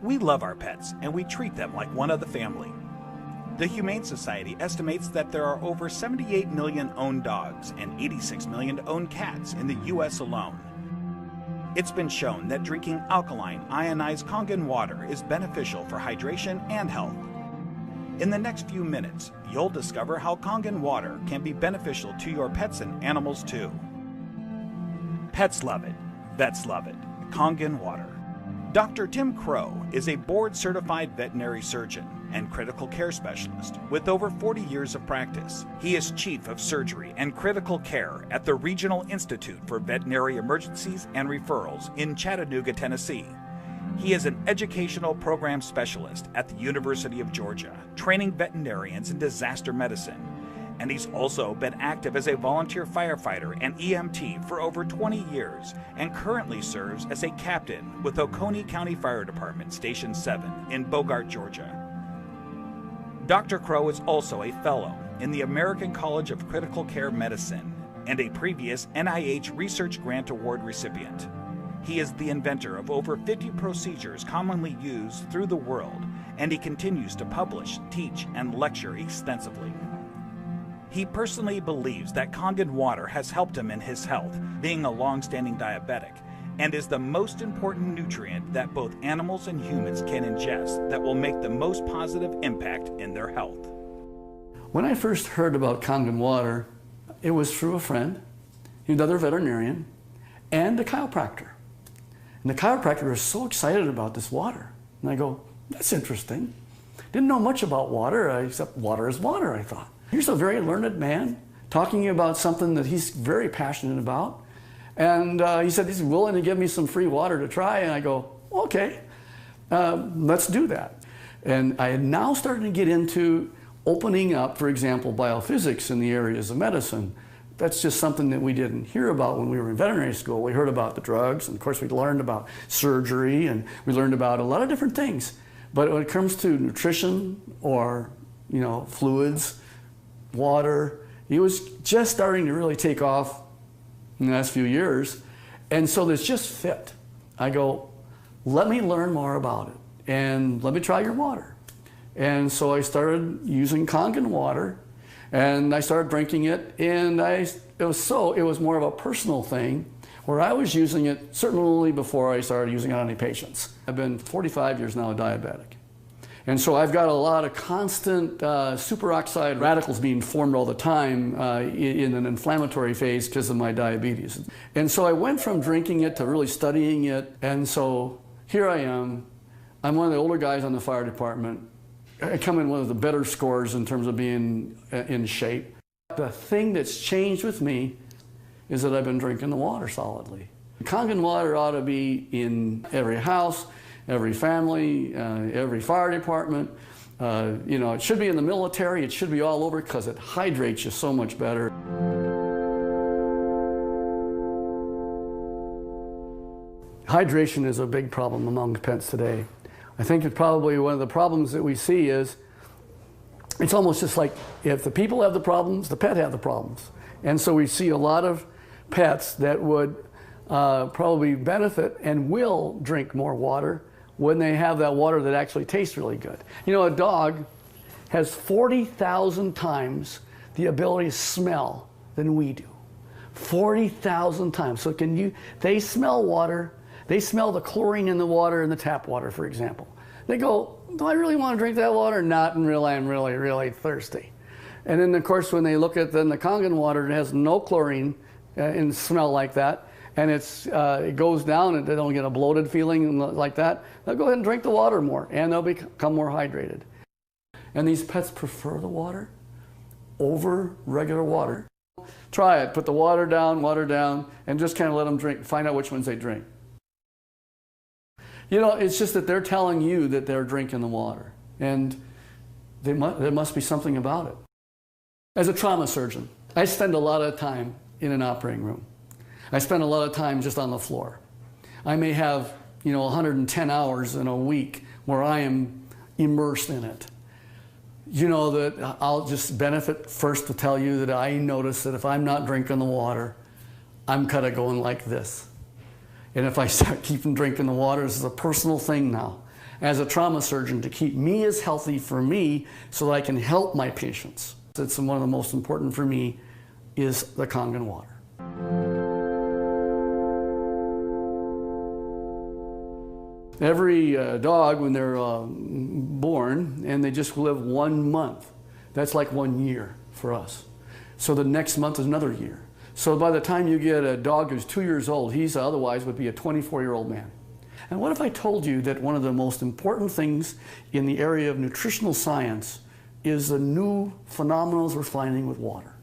We love our pets, and we treat them like one of the family. The Humane Society estimates that there are over 78 million owned dogs and 86 million owned cats in the U.S. alone. It's been shown that drinking alkaline, ionized Kangen water is beneficial for hydration and health. In the next few minutes, you'll discover how Kangen water can be beneficial to your pets and animals too. Pets love it. Vets love it. Kangen water. Dr. Tim Crowe is a board-certified veterinary surgeon and critical care specialist with over 40 years of practice. He is Chief of Surgery and Critical Care at the Regional Institute for Veterinary Emergencies and Referrals in Chattanooga, Tennessee. He is an educational program specialist at the University of Georgia, training veterinarians in disaster medicine. And he's also been active as a volunteer firefighter and EMT for over 20 years and currently serves as a captain with Oconee County Fire Department Station 7 in Bogart, Georgia. Dr. Crowe is also a fellow in the American College of Critical Care Medicine and a previous NIH Research Grant Award recipient. He is the inventor of over 50 procedures commonly used through the world, and he continues to publish, teach, and lecture extensively. He personally believes that Kangen water has helped him in his health, being a long-standing diabetic, and is the most important nutrient that both animals and humans can ingest that will make the most positive impact in their health. When I first heard about Kangen water, it was through a friend, another veterinarian, and a chiropractor. And the chiropractor was so excited about this water. And I go, that's interesting. Didn't know much about water, except water is water, I thought. Here's a very learned man talking about something that he's very passionate about. And he said he's willing to give me some free water to try. And I go, okay, let's do that. And I had now started to get into opening up, for example, biophysics in the areas of medicine. That's just something that we didn't hear about when we were in veterinary school. We heard about the drugs, and of course we learned about surgery, and we learned about a lot of different things. But when it comes to nutrition or, fluids, water, it was just starting to really take off in the last few years. And so this just fit. I go, let me learn more about it, and let me try your water. And so I started using Kangen water, and I started drinking it, and it was more of a personal thing, where I was using it certainly before I started using it on any patients. I've been 45 years now diabetic. And so I've got a lot of constant superoxide radicals being formed all the time in an inflammatory phase because of my diabetes. And so I went from drinking it to really studying it. And so here I am. I'm one of the older guys on the fire department. I come in one of the better scores in terms of being in shape. The thing that's changed with me is that I've been drinking the water solidly. Kangen water ought to be in every house, every family, every fire department. It should be in the military. It should be all over because it hydrates you so much better. Hydration is a big problem among pets today. I think it's probably one of the problems that we see is it's almost just like if the people have the problems, the pet have the problems. And so we see a lot of pets that would probably benefit and will drink more water when they have that water that actually tastes really good. A dog has 40,000 times the ability to smell than we do. 40,000 times. So they smell water, they smell the chlorine in the water in the tap water, for example. They go, do I really want to drink that water? Not until I'm really, really thirsty. And then, of course, when they look at the Kangen water, it has no chlorine and smell like that, and it goes down and they don't get a bloated feeling like that, they'll go ahead and drink the water more, and they'll become more hydrated. And these pets prefer the water over regular water. Try it. Put the water down, and just kind of let them drink. Find out which ones they drink. It's just that they're telling you that they're drinking the water, and there must be something about it. As a trauma surgeon, I spend a lot of time in an operating room. I spend a lot of time just on the floor. I may have, 110 hours in a week where I am immersed in it. That I'll just benefit first to tell you that I notice that if I'm not drinking the water, I'm kind of going like this. And if I start keeping drinking the water, this is a personal thing now. as a trauma surgeon to keep me as healthy for me so that I can help my patients. It's one of the most important for me is the Kangen water. Every dog, when they're born, and they just live 1 month, that's like 1 year for us. So the next month is another year. So by the time you get a dog who's 2 years old, he's otherwise would be a 24-year-old man. And what if I told you that one of the most important things in the area of nutritional science is the new phenomena we're finding with water?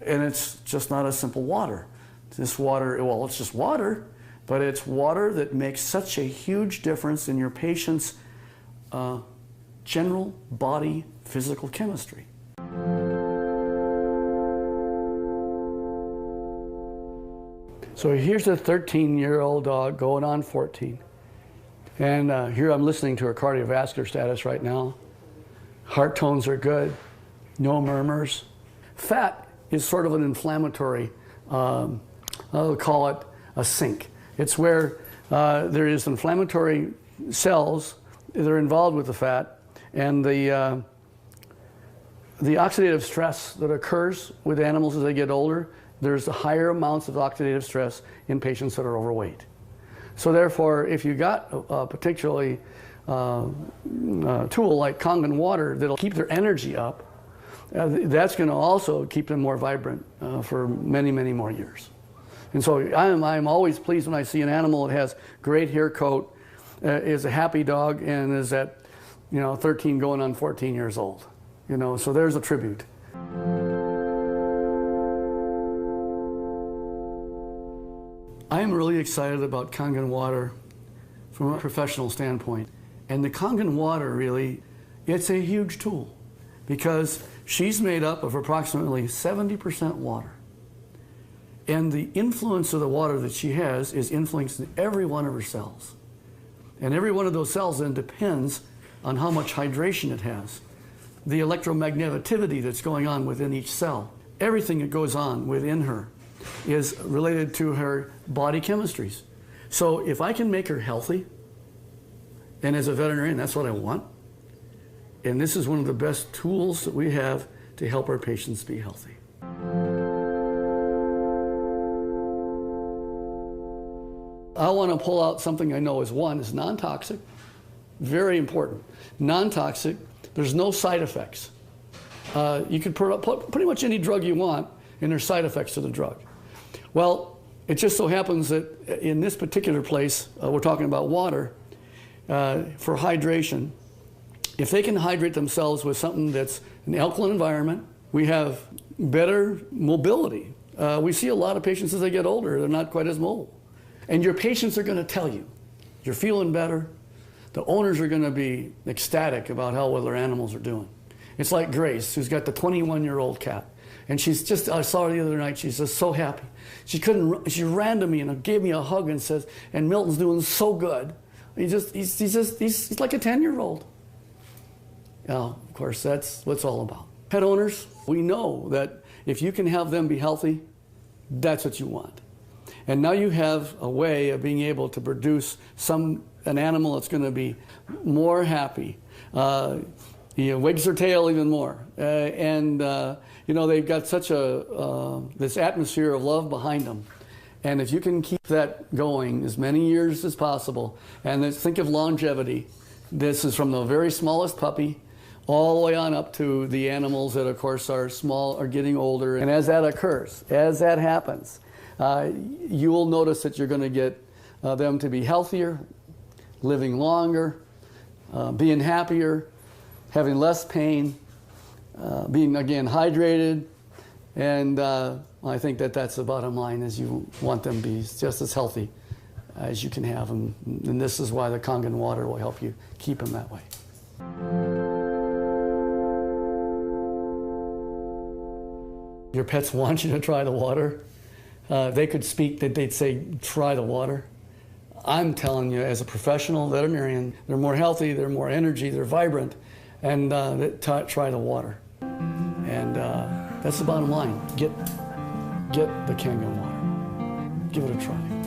And it's just not a simple water. This water, well, it's just water, but it's water that makes such a huge difference in your patient's general body physical chemistry. So here's a 13-year-old dog going on 14. And here I'm listening to her cardiovascular status right now. Heart tones are good, no murmurs. Fat is sort of an inflammatory, I'll call it a sink. It's where there is inflammatory cells that are involved with the fat, and the oxidative stress that occurs with animals as they get older, there's higher amounts of oxidative stress in patients that are overweight. So therefore, if you got a particularly tool like Kangen water that'll keep their energy up, that's going to also keep them more vibrant for many, many more years. And so I'm always pleased when I see an animal that has great hair coat, is a happy dog, and is at 13 going on 14 years old. So there's a tribute. I'm really excited about Kangen water from a professional standpoint. And the Kangen water really, it's a huge tool because she's made up of approximately 70% water. And the influence of the water that she has is influencing every one of her cells. And every one of those cells then depends on how much hydration it has. The electromagnetivity that's going on within each cell, everything that goes on within her is related to her body chemistries. So if I can make her healthy, and as a veterinarian, that's what I want, and this is one of the best tools that we have to help our patients be healthy. I want to pull out something I know is non-toxic, very important. Non-toxic, there's no side effects. You can put pretty much any drug you want, and there's side effects to the drug. Well, it just so happens that in this particular place, we're talking about water, for hydration. If they can hydrate themselves with something that's an alkaline environment, we have better mobility. We see a lot of patients as they get older, they're not quite as mobile. And your patients are going to tell you, you're feeling better. The owners are going to be ecstatic about how well their animals are doing. It's like Grace, who's got the 21-year-old cat. And she's just, I saw her the other night, she's just so happy. She ran to me and gave me a hug and says, and Milton's doing so good. He's like a 10-year-old. Of course, that's what it's all about. Pet owners, we know that if you can have them be healthy, that's what you want. And now you have a way of being able to produce an animal that's going to be more happy. He wags their tail even more. They've got such this atmosphere of love behind them. And if you can keep that going as many years as possible, and think of longevity, this is from the very smallest puppy all the way on up to the animals that, of course, are small, are getting older. And as that occurs, as that happens, you will notice that you're going to get them to be healthier, living longer, being happier, having less pain, being, again, hydrated. And I think that that's the bottom line, is you want them to be just as healthy as you can have them. And this is why the Kangen water will help you keep them that way. Your pets want you to try the water. They could speak, that they'd say, try the water. I'm telling you, as a professional veterinarian, they're more healthy, they're more energy, they're vibrant, and try the water. And that's the bottom line. Get the Kangen water. Give it a try.